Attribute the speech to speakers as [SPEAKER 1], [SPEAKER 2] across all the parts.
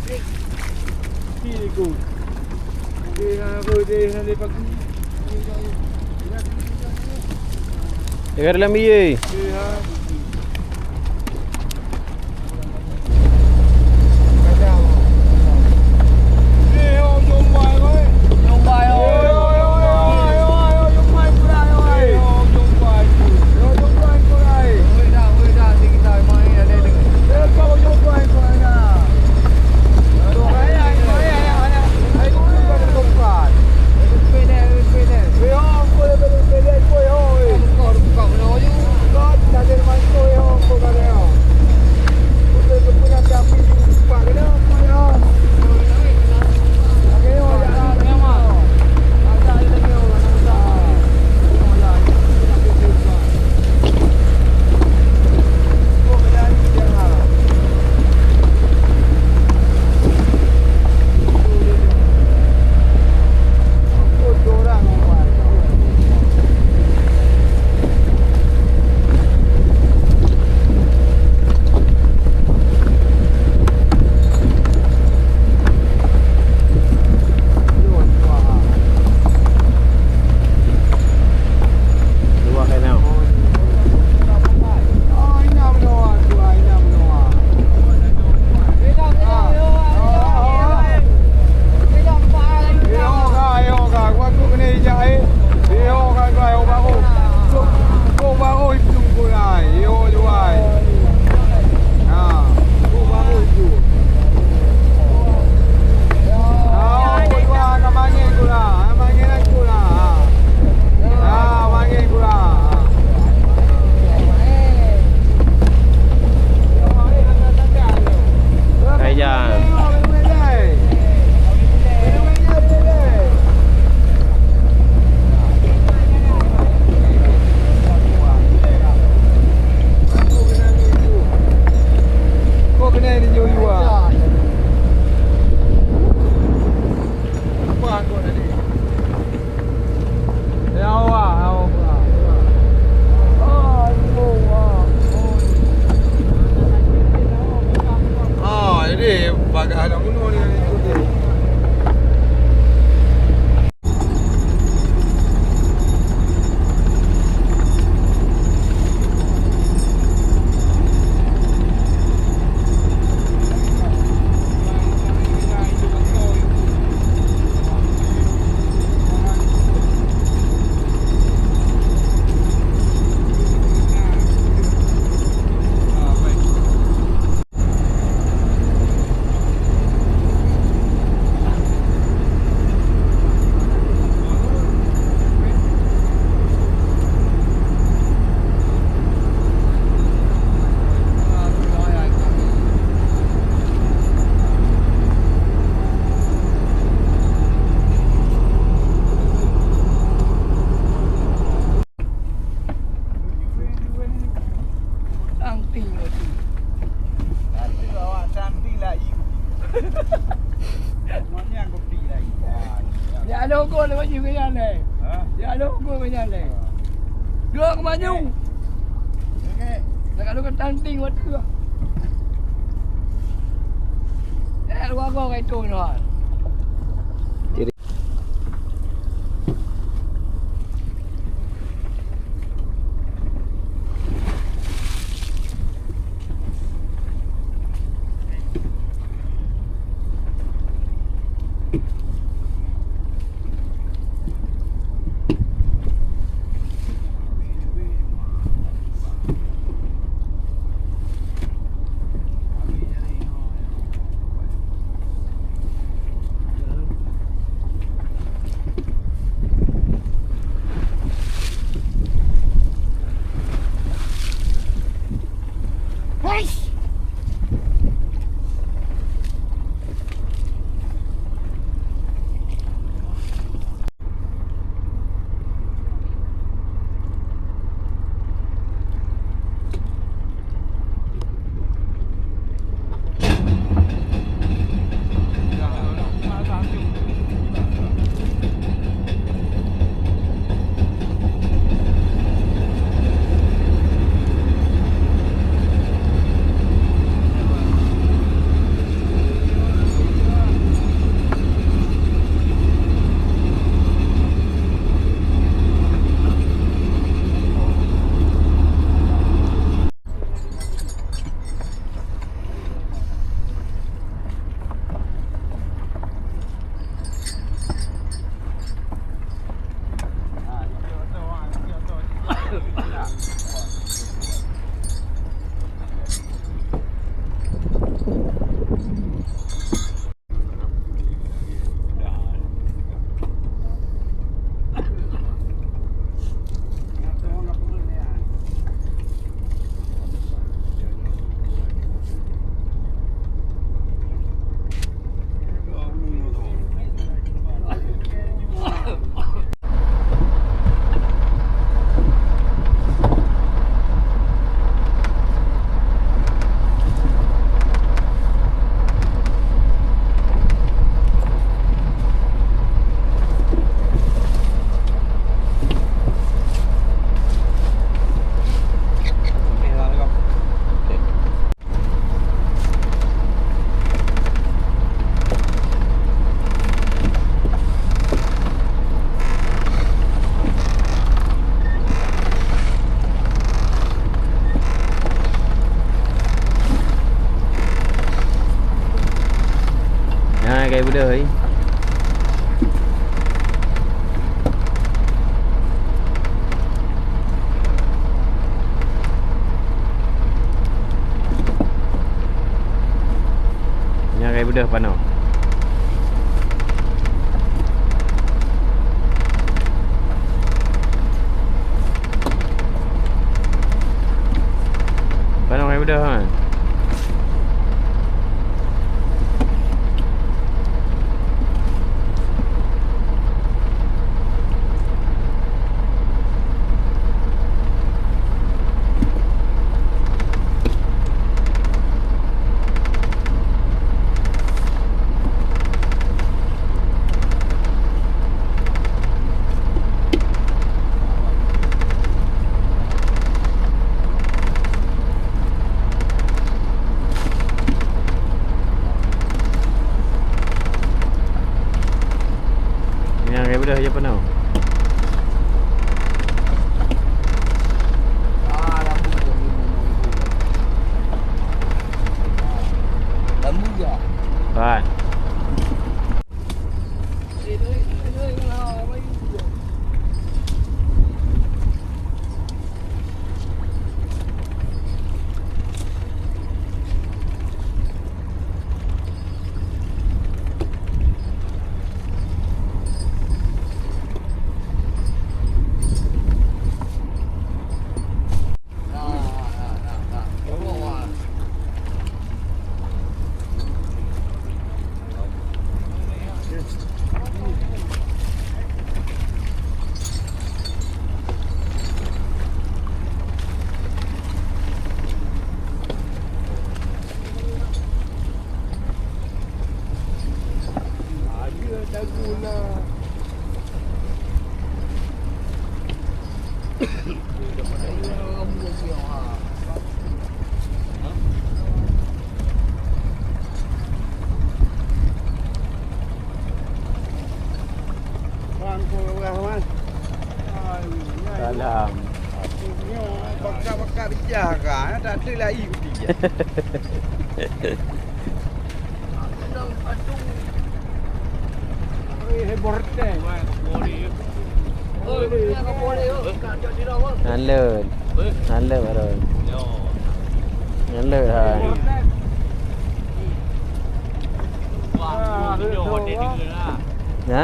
[SPEAKER 1] Kiriku. Dia pagi.
[SPEAKER 2] Dengar dalam biye.
[SPEAKER 3] Dia ada hukum dia maju ke jalan. Dia ada hukum ke jalan. Dua aku maju. Nak kalau ketanting waktu tu. Luar kau itu tuan.
[SPEAKER 2] kayak budaya. Nya kayak budaya pano. Pano kayak budaya kan? Dah je penuh.
[SPEAKER 3] Lambu je.
[SPEAKER 2] Kan. Salam.
[SPEAKER 3] Bakar-bakar bicara, tak ada lagi dia. Borte.
[SPEAKER 2] Nalur. Nalur baru. Nalur ha. Ha?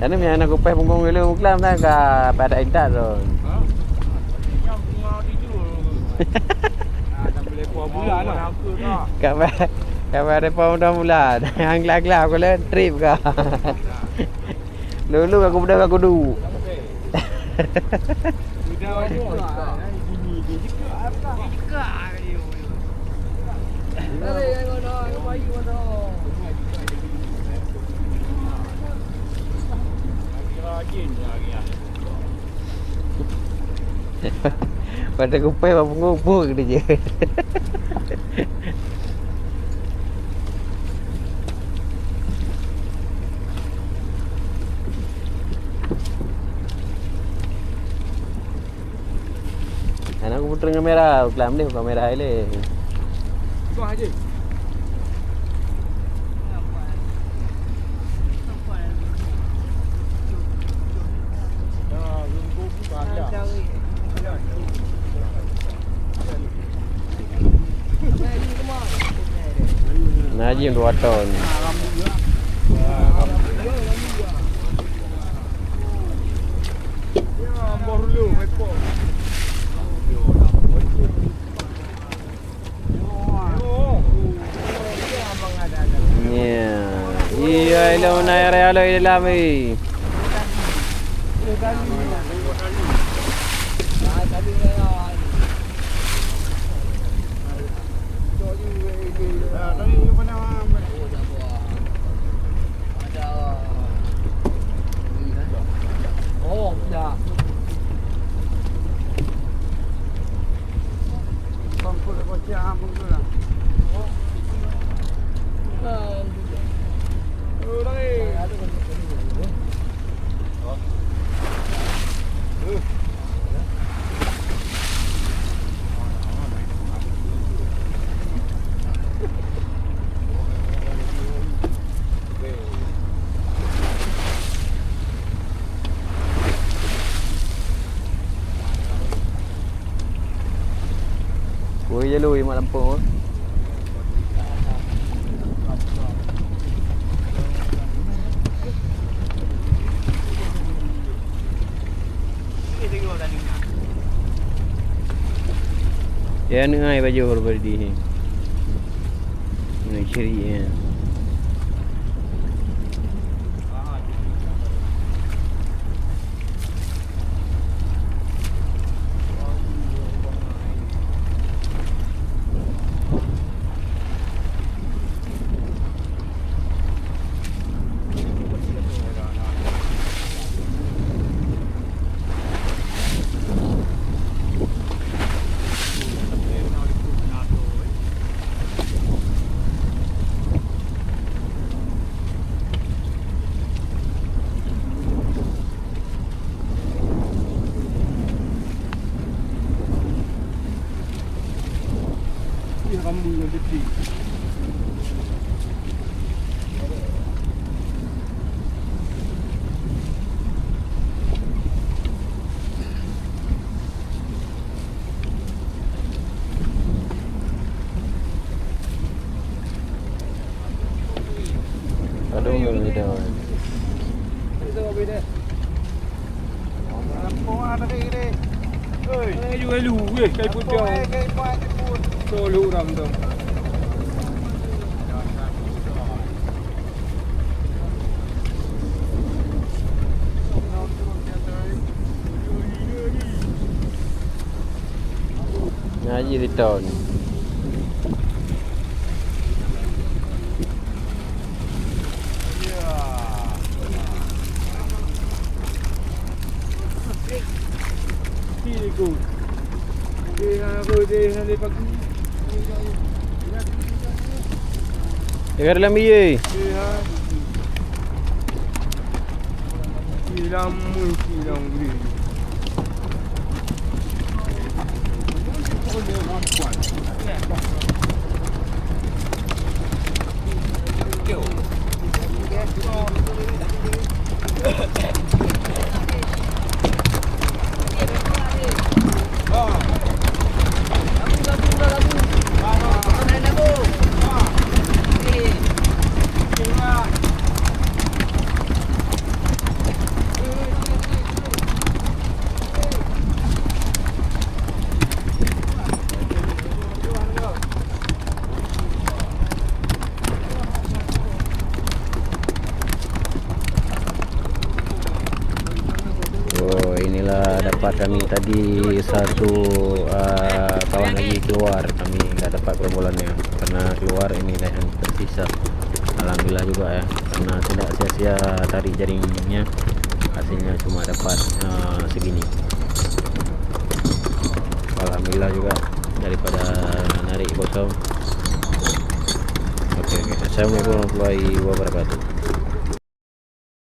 [SPEAKER 2] Jadi ni anak kupeh punggung dulu muklam dah ke pada intat tu. Ha? Yang mau tidur. Tak boleh puas bulan lah. Kabar depa dah mula. Hang gelak-gelak aku le trip ke. Dulu aku budak aku dulu.
[SPEAKER 3] Budak ni gini dia jika apa? Jika dia. Ada yang ada, bayi ada.
[SPEAKER 2] Pada kupeh apa ngubur dia je. Anak aku putar kamera, kelam dia kamera ele.
[SPEAKER 3] Kau aja.
[SPEAKER 2] Najim 2 ton. Ya. Iya, ilo na area lo ilami.
[SPEAKER 3] Oh, ya. Bangku dah kocak amun tu lah. Oh.
[SPEAKER 2] Kui je lu mak Lampung. Ya ni ai baju berbadi ni. Ni ciri ya.
[SPEAKER 3] Kamu yang gede.
[SPEAKER 2] Aduh, beda.
[SPEAKER 3] Itu beda.
[SPEAKER 1] Kau ada ke ini?
[SPEAKER 3] Eh, juga lu, kai putih.
[SPEAKER 1] Kai putih.
[SPEAKER 3] Solo ram tu.
[SPEAKER 2] Ngaji di tahun.
[SPEAKER 3] Kiri ku. Dia nanti pagi.
[SPEAKER 2] Dengar dalam ye.
[SPEAKER 3] Silam beli.
[SPEAKER 2] Inilah dapat kami tadi satu kawan lagi keluar, kami nggak dapat gerombolannya karena keluar ini yang tersisa. Alhamdulillah juga ya, karena tidak sia-sia tarik jaringnya, hasilnya cuma dapat segini. Alhamdulillah juga daripada narik kosong. Oke. Assalamualaikum warahmatullahi wabarakatuh.